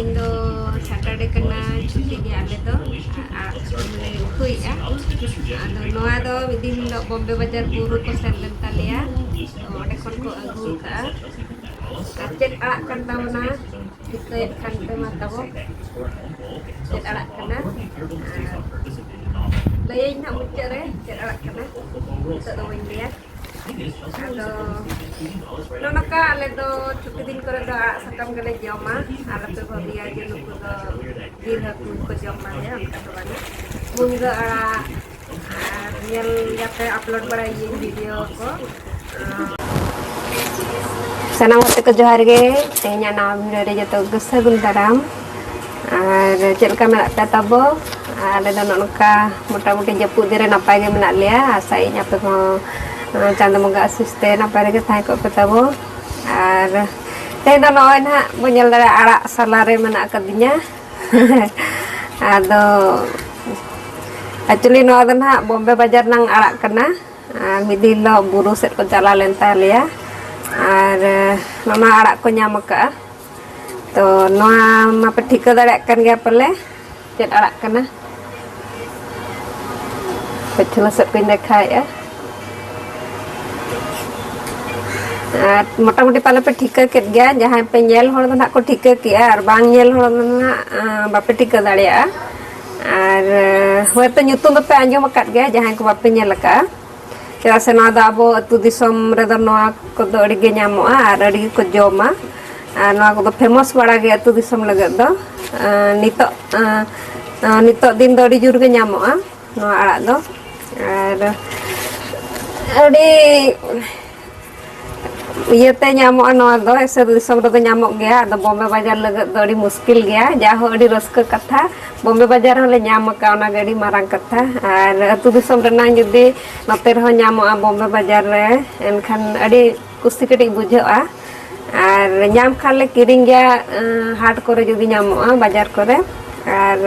Indo Saturday kena cuti di ale do kui ya. Ado noa do midin lo Bombay Bazar Buru ko senden talia. Ode kon ko agu ka. Acet alak kan tahu na. Dikait kan mata bo. Cet alak kana. Lain nak mencere, cet alak kana. Tak tahu India. Ado nono ka ale do cuti din ko do sakam gele joma. Ala pe bhabia je nuku do dirha ko joma ya onka to bana. Munga Arah nyel yape upload bara ye video ko. Sanam hote ko johar ge tehnya na video re jato gusagun daram. Ar cel ka menak ta tabo ale do noka mota-moti japut dire napai ge menak lia asai nyape ko chanda moga asisten apa lagi thai ko petabo ar teh do noy na munyel dara Arah salare menak kadinya ado actually no ada na Bombay Bazar nang Arah kena midil lo Buru set ko jala lenta lia ar mama Arah ko nyamaka to noa ma petika dara kan ge pele cet Arah kena pecela set pindah khai ya मोटा-मोटी पाले पे ठीका cat गया जहां पे nail होड़ ना को ठीका किया और बांग नेल होड़ ना बापे ठीका दाड़िया और होते nyutum पे आंजम काट गया जहां को बापे नेल का चला से ना दा अबो अतु दिसम रे दो नोआ को दो अड़ी गे ᱧᱟᱢᱚᱜᱼᱟ और अड़ी को जोमा और नोआ को दो फेमस बड़ा गे अतु दिसम लगे दो नितो दिन दो अड़ी जुर गे ᱧᱟᱢᱚᱜᱼᱟ नोआ आड़ा दो और अड़ी ये ते ᱧᱟᱢᱚᱜᱼᱟ नोआ दो ऐसे दिसम रे दो ᱧᱟᱢᱚᱜ गया ᱟᱫᱚ Bombay Bazar लगत दो अड़ी मुश्किल गया जाहो अड़ी रस्क कथा Bombay Bazar होले ᱧᱟᱢ का ओना गड़ी मारंग कथा और अतु दिसम रेना जुदी नते रहो ᱧᱟᱢᱚᱜᱼᱟ Bombay Bazar रे एनखान अड़ी कुस्ती कटी बुझाआ और ᱧᱟᱢ खाले किरिंग गया हाट करे जुदी ᱧᱟᱢᱚᱜᱼᱟ बाजार करे और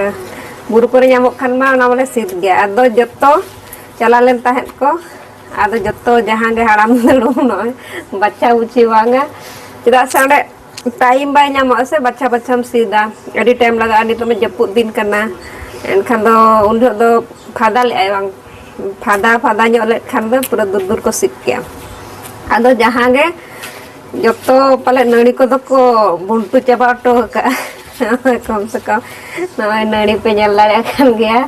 बुरु करे ᱧᱟᱢᱚᱜ खान मा ओना बोले सीध गया अदो जत्तो चला लेन ताहेत को आदो जत्तो जहां गे हाड़ाम दड़ो नय बच्चा उची वांगा चिदा से ओंडे टाइम बाय ᱧᱟᱢᱚᱜᱼᱟ से बच्चा बच्चाम सीधा अड़ी टाइम लगा नि तो में जपुत दिन कना एनखान दो उन दो फादा ले आय वांग फादा ᱧᱚᱜ ले खान दो पूरा दूर दूर को सीख गया आदो जहां गे जत्तो पाले नड़ी को दो को बुंटू चाबा टो का कम से कम नय नड़ी पे ñel दाड़े खान गया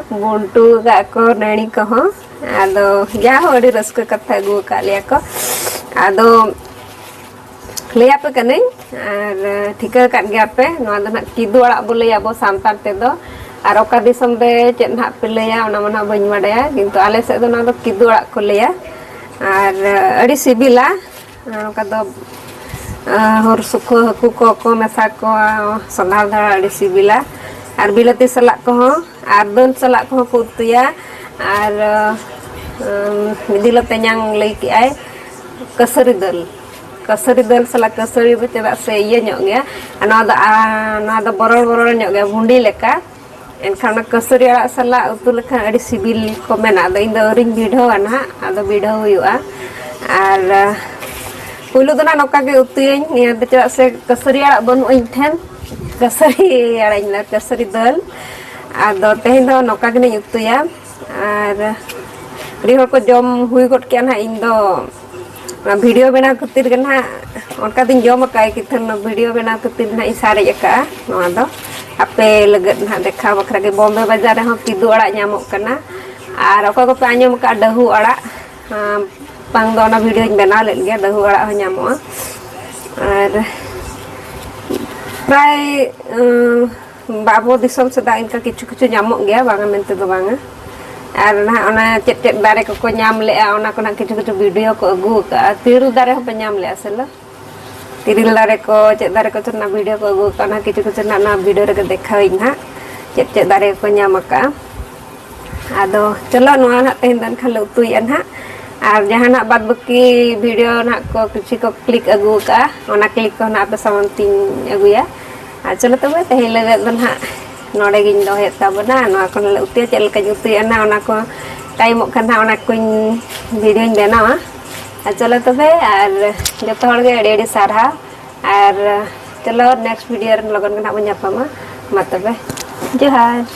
बुंटू का को नड़ी को हो आदो जाहो अड़ी रस्क कथा गु का लिया को आदो लिया पे कने और ठिका काट गया पे नोआ दो ना किदु अड़ा बोले आबो सांतार ते दो और ओका दिसम बे चेत ना पे लेया ओना मना बइन बाडया किंतु आले से दो ना दो किदु अड़ा को लेया और अड़ी सिबिला ओका दो हर सुखो हकु को मेसा को संधार धड़ा अड़ी सिबिला और बिलाती सला को हो और दोन सला को को उतुया और मिदिलो तेन्यांग लई की आय कसरी दल सला कसरी बचदा से ये ᱧᱚᱜ गया ना दो बरड़ ᱧᱚᱜ गया भुंडी लेका एनखान कसरी अड़ा सला उतु लेखा अड़ी सिबिल को मेना दो इन दो रिंग भिडो ना आदो भिडो हुआ और पुलु दो ना नोका के उतुयኝ निया दो चदा से कसरी अड़ा बनु इन ठेन कसरी अड़ा इन कसरी दल आदो तेहें दो नोका के उतुया और अड़ी हर को जम हुई गट के ना इन दो वीडियो बना खातिर के ना उनका दिन जम काय कि थन वीडियो बना खातिर ना इशारे का नोआ दो आपे लगत ना देखा बखरा के Bombay Bazar रे हो किदु अड़ा ᱧᱟᱢᱚᱜ कना और ओका को पे आंजम का डहु अड़ा पांग दो ना वीडियो बना ले गया डहु अड़ा हो ᱧᱟᱢᱚᱜᱼᱟ और प्राय बाबो दिसम से दा इनका किछु ᱧᱟᱢᱚᱜ गया बांगा मेनते दो बांगा और ना ओना चेट दारे को ᱧᱟᱢ लेआ ओना को ना किछु वीडियो को अगु का तिरु दारे हो पे ᱧᱟम लेआ सेला तिरिल दारे को चेट दारे को ना वीडियो को अगु का ना किछु ना वीडियो रे देखाई ना चेट दारे को ᱧाम का आदो चलो नोआ ना तेन दन खाले उतुई ना और जहां ना बाद बकी वीडियो ना को किछु को क्लिक अगु का ओना क्लिक को ना पे सामंती अगुया आ चलो तबे तेन लगे दन हा नोडे गिन दो हेता बना नोआ को ले उते चल का जुती ना ओना को टाइम खाना ओना को वीडियो बनावा आ चलो तबे और जतो हर गे अड़ी सारा और चलो नेक्स्ट वीडियो लगन के ना बन जापा मा तबे जोहार।